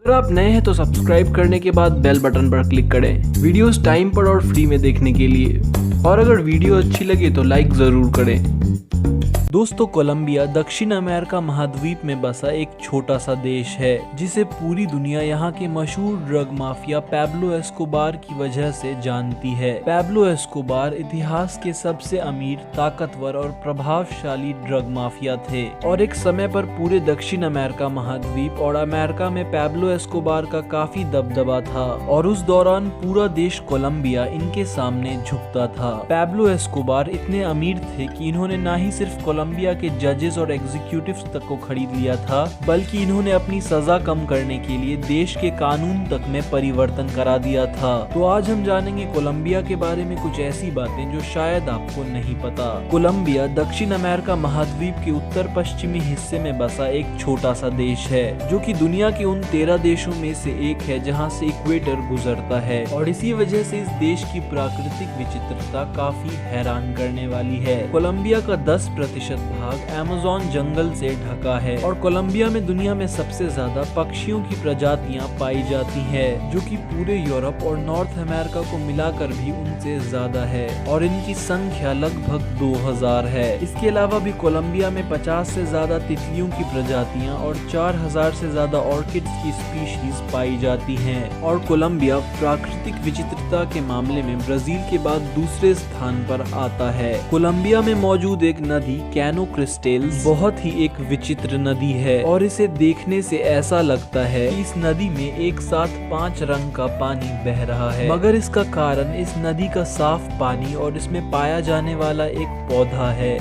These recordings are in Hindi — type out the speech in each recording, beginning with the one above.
अगर आप नए हैं तो सब्सक्राइब करने के बाद बेल बटन पर क्लिक करें वीडियोस टाइम पर और फ्री में देखने के लिए। और अगर वीडियो अच्छी लगे तो लाइक ज़रूर करें। दोस्तों, कोलंबिया दक्षिण अमेरिका महाद्वीप में बसा एक छोटा सा देश है जिसे पूरी दुनिया यहाँ के मशहूर ड्रग माफिया पैब्लो एस्कोबार की वजह से जानती है। पैब्लो एस्कोबार इतिहास के सबसे अमीर, ताकतवर और प्रभावशाली ड्रग माफिया थे और एक समय पर पूरे दक्षिण अमेरिका महाद्वीप और अमेरिका में पैब्लो एस्कोबार का काफी दबदबा था और उस दौरान पूरा देश कोलंबिया इनके सामने झुकता था। पैब्लो एस्कोबार इतने अमीर थे कि इन्होंने ना ही सिर्फ कोलंबिया के जजेस और एग्जीक्यूटिव्स तक को खरीद लिया था, बल्कि इन्होंने अपनी सजा कम करने के लिए देश के कानून तक में परिवर्तन करा दिया था। तो आज हम जानेंगे कोलंबिया के बारे में कुछ ऐसी बातें जो शायद आपको नहीं पता। कोलंबिया दक्षिण अमेरिका महाद्वीप के उत्तर पश्चिमी हिस्से में बसा एक छोटा सा देश है जो कि दुनिया के उन 13 देशों में से एक है जहां से इक्वेटर गुजरता है और इसी वजह से इस देश की प्राकृतिक विचित्रता काफी हैरान करने वाली है। कोलंबिया का 10% भाग अमेज़न जंगल से ढका है और कोलंबिया में दुनिया में सबसे ज्यादा पक्षियों की प्रजातियां पाई जाती हैं, जो कि पूरे यूरोप और नॉर्थ अमेरिका को मिलाकर भी उनसे ज्यादा है और इनकी संख्या लगभग 2000 है। इसके अलावा भी कोलंबिया में 50 से ज्यादा तितलियों की प्रजातियां और 4000 से ज्यादा ऑर्किड्स की स्पीशीज पाई जाती हैं और कोलंबिया प्राकृतिक विचित्रता के मामले में ब्राजील के बाद दूसरे स्थान पर आता है। कोलंबिया में मौजूद एक नदी कैनो क्रिस्टल्स बहुत ही एक विचित्र नदी है और इसे देखने से ऐसा लगता है कि इस नदी में एक साथ 5 रंग का पानी बह रहा है, मगर इसका कारण इस नदी का साफ पानी और इसमें पाया जाने वाला एक पौधा है।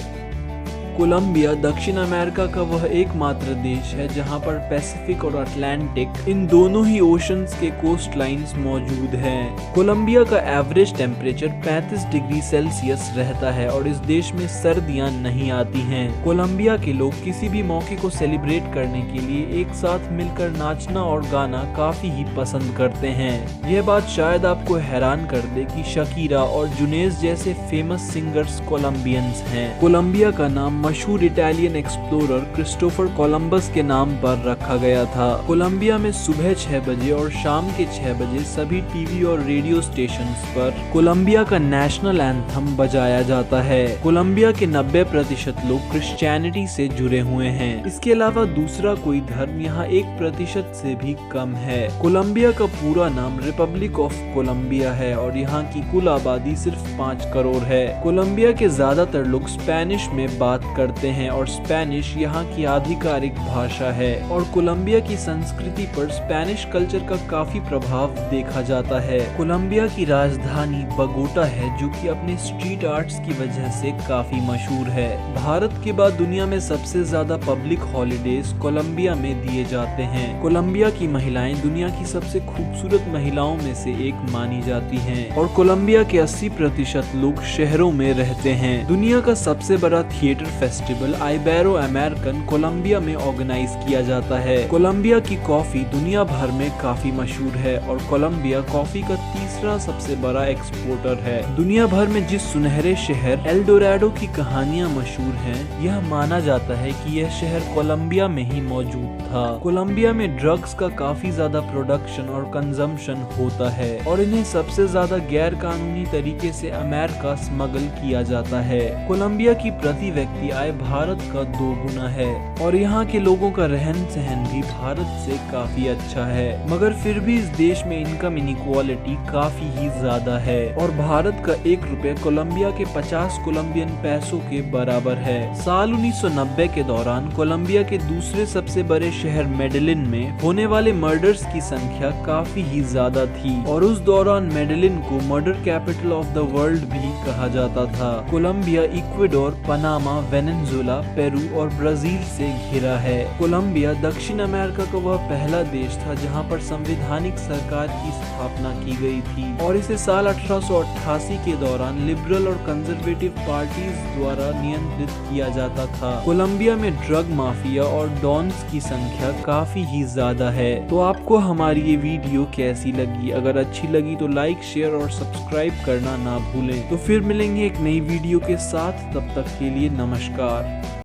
कोलंबिया दक्षिण अमेरिका का वह एकमात्र देश है जहां पर पैसिफिक और अटलांटिक इन दोनों ही ओशंस के कोस्ट लाइन्स मौजूद हैं। कोलंबिया का एवरेज टेम्परेचर 35 डिग्री सेल्सियस रहता है और इस देश में सर्दियां नहीं आती हैं। कोलंबिया के लोग किसी भी मौके को सेलिब्रेट करने के लिए एक साथ मिलकर नाचना और गाना काफी ही पसंद करते हैं। यह बात शायद आपको हैरान कर दे कि शकीरा और जुनेज जैसे फेमस सिंगर्स कोलंबियंस हैं। कोलंबिया का नाम मशहूर इटालियन एक्सप्लोरर क्रिस्टोफर कोलंबस के नाम पर रखा गया था। कोलंबिया में सुबह 6 बजे और शाम के 6 बजे सभी टीवी और रेडियो स्टेशंस पर कोलंबिया का नेशनल एंथम बजाया जाता है। कोलंबिया के 90% लोग क्रिश्चियनिटी से जुड़े हुए हैं। इसके अलावा दूसरा कोई धर्म यहाँ 1% से भी कम है। कोलंबिया का पूरा नाम रिपब्लिक ऑफ कोलंबिया है और यहाँ की कुल आबादी सिर्फ 5 करोड़ है। कोलंबिया के ज्यादातर लोग स्पेनिश में बात करते हैं और स्पेनिश यहाँ की आधिकारिक भाषा है और कोलंबिया की संस्कृति पर स्पेनिश कल्चर का काफी प्रभाव देखा जाता है। कोलंबिया की राजधानी बगोटा है जो कि अपने स्ट्रीट आर्ट्स की वजह से काफी मशहूर है। भारत के बाद दुनिया में सबसे ज्यादा पब्लिक हॉलीडेज कोलंबिया में दिए जाते हैं। कोलंबिया की महिलाएं दुनिया की सबसे खूबसूरत महिलाओं में से एक मानी जाती हैं और कोलंबिया के 80% लोग शहरों में रहते हैं। दुनिया का सबसे बड़ा थिएटर फेस्टिवल आइबेरो अमेरिकन कोलंबिया में ऑर्गेनाइज किया जाता है। कोलंबिया की कॉफी दुनिया भर में काफी मशहूर है और कोलंबिया कॉफी का तीसरा सबसे बड़ा एक्सपोर्टर है। दुनिया भर में जिस सुनहरे शहर एल डोराडो की कहानियां मशहूर हैं, यह माना जाता है कि यह शहर कोलंबिया में ही मौजूद था। कोलंबिया में ड्रग्स का काफी ज्यादा प्रोडक्शन और कंजम्पशन होता है और इन्हें सबसे ज्यादा गैर कानूनी तरीके से अमेरिका स्मगल किया जाता है। कोलंबिया की प्रति व्यक्ति आय भारत का 2 गुना है और यहाँ के लोगों का रहन सहन भी भारत से काफी अच्छा है, मगर फिर भी इस देश में इनकम इनइक्वालिटी काफी ही ज्यादा है और भारत का 1 रुपये कोलंबिया के 50 कोलंबियन पैसों के बराबर है। साल 1990 के दौरान कोलंबिया के दूसरे सबसे बड़े शहर मेडेलिन में होने वाले मर्डर्स की संख्या काफी ही ज्यादा थी और उस दौरान मेडेलिन को murder capital of the world भी कहा जाता था। Colombia Ecuador, Panama, Venezuela, Peru और ब्राजील से घिरा है। कोलंबिया दक्षिण अमेरिका का वह पहला देश था जहां पर संवैधानिक सरकार की स्थापना की गई थी और इसे साल 1888 के दौरान लिबरल और कंजर्वेटिव पार्टीज द्वारा नियंत्रित किया जाता था। कोलंबिया में ड्रग माफिया और डॉन्स की संख्या काफी ही ज्यादा है। तो आपको हमारी ये वीडियो कैसी लगी? अगर अच्छी लगी तो लाइक, शेयर और सब्सक्राइब करना ना भूलें। तो फिर मिलेंगे एक नई वीडियो के साथ, तब तक के लिए नमस्कार।